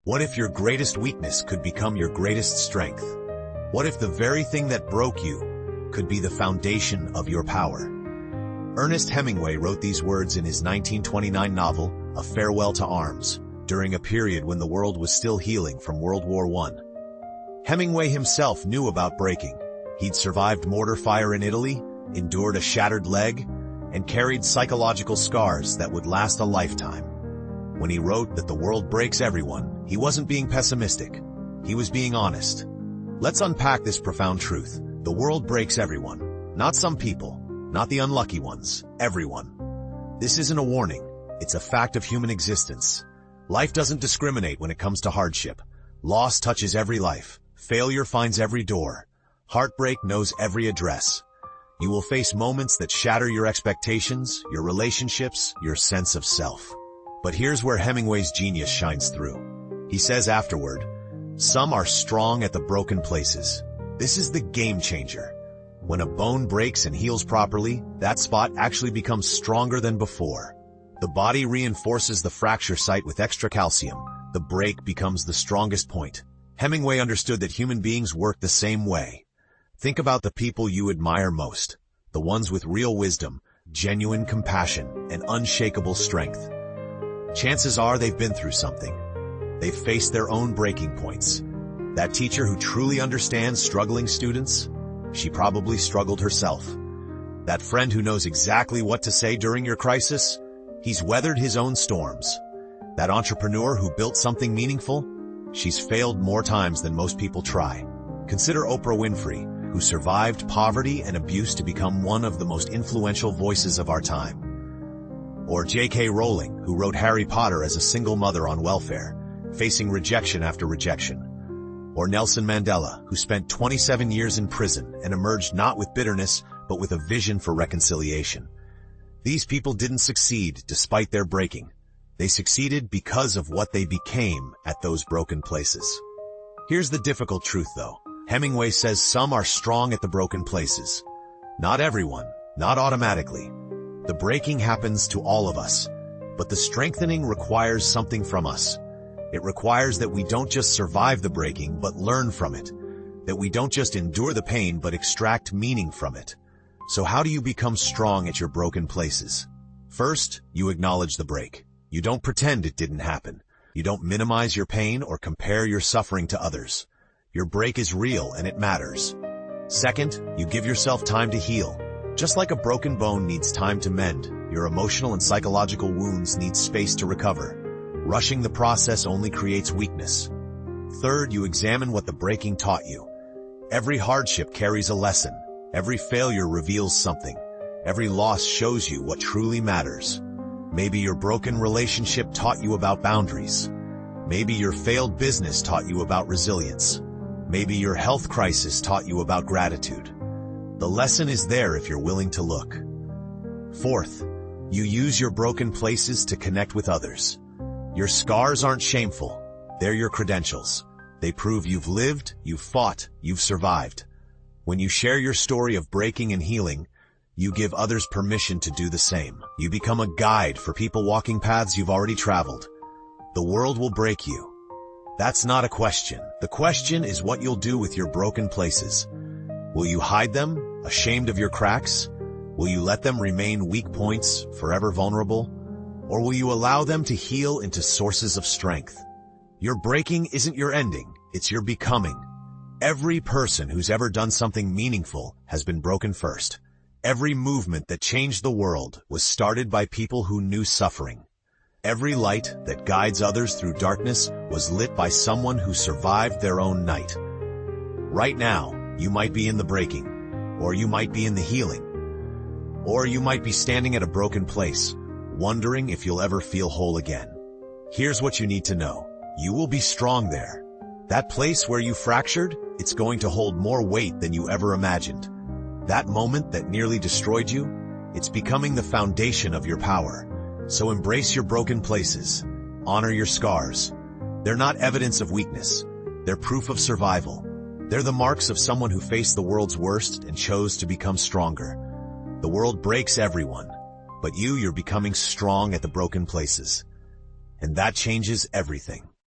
What if your greatest weakness could become your greatest strength? What if the very thing that broke you could be the foundation of your power? Ernest Hemingway wrote these words in his 1929 novel, A Farewell to Arms, during a period when the world was still healing from World War I. Hemingway himself knew about breaking. He'd survived mortar fire in Italy, endured a shattered leg, and carried psychological scars that would last a lifetime. When he wrote that the world breaks everyone, he wasn't being pessimistic. He was being honest. Let's unpack this profound truth. The world breaks everyone. Not some people, not the unlucky ones, everyone. This isn't a warning. It's a fact of human existence. Life doesn't discriminate when it comes to hardship. Loss touches every life. Failure finds every door. Heartbreak knows every address. You will face moments that shatter your expectations, your relationships, your sense of self. But here's where Hemingway's genius shines through. He says afterward, "Some are strong at the broken places." This is the game changer. When a bone breaks and heals properly, that spot actually becomes stronger than before. The body reinforces the fracture site with extra calcium. The break becomes the strongest point. Hemingway understood that human beings work the same way. Think about the people you admire most, the ones with real wisdom, genuine compassion, and unshakable strength. Chances are they've been through something. They've faced their own breaking points. That teacher who truly understands struggling students, she probably struggled herself. That friend who knows exactly what to say during your crisis, he's weathered his own storms. That entrepreneur who built something meaningful, she's failed more times than most people try. Consider Oprah Winfrey, who survived poverty and abuse to become one of the most influential voices of our time. Or J.K. Rowling, who wrote Harry Potter as a single mother on welfare, facing rejection after rejection. Or Nelson Mandela, who spent 27 years in prison and emerged not with bitterness, but with a vision for reconciliation. These people didn't succeed despite their breaking. They succeeded because of what they became at those broken places. Here's the difficult truth, though. Hemingway says some are strong at the broken places. Not everyone, not automatically. The breaking happens to all of us, but the strengthening requires something from us. It requires that we don't just survive the breaking, but learn from it. That we don't just endure the pain, but extract meaning from it. So how do you become strong at your broken places? First, you acknowledge the break. You don't pretend it didn't happen. You don't minimize your pain or compare your suffering to others. Your break is real and it matters. Second, you give yourself time to heal. Just like a broken bone needs time to mend, your emotional and psychological wounds need space to recover. Rushing the process only creates weakness. Third, you examine what the breaking taught you. Every hardship carries a lesson. Every failure reveals something. Every loss shows you what truly matters. Maybe your broken relationship taught you about boundaries. Maybe your failed business taught you about resilience. Maybe your health crisis taught you about gratitude. The lesson is there if you're willing to look. Fourth, you use your broken places to connect with others. Your scars aren't shameful. They're your credentials. They prove you've lived, you've fought, you've survived. When you share your story of breaking and healing, you give others permission to do the same. You become a guide for people walking paths you've already traveled. The world will break you. That's not a question. The question is what you'll do with your broken places. Will you hide them, ashamed of your cracks? Will you let them remain weak points, forever vulnerable? Or will you allow them to heal into sources of strength? Your breaking isn't your ending, it's your becoming. Every person who's ever done something meaningful has been broken first. Every movement that changed the world was started by people who knew suffering. Every light that guides others through darkness was lit by someone who survived their own night. Right now, you might be in the breaking, or you might be in the healing, or you might be standing at a broken place, wondering if you'll ever feel whole again. Here's what you need to know. You will be strong there. That place where you fractured, it's going to hold more weight than you ever imagined. That moment that nearly destroyed you, it's becoming the foundation of your power. So embrace your broken places. Honor your scars. They're not evidence of weakness. They're proof of survival. They're the marks of someone who faced the world's worst and chose to become stronger. The world breaks everyone, but you're becoming strong at the broken places. And that changes everything.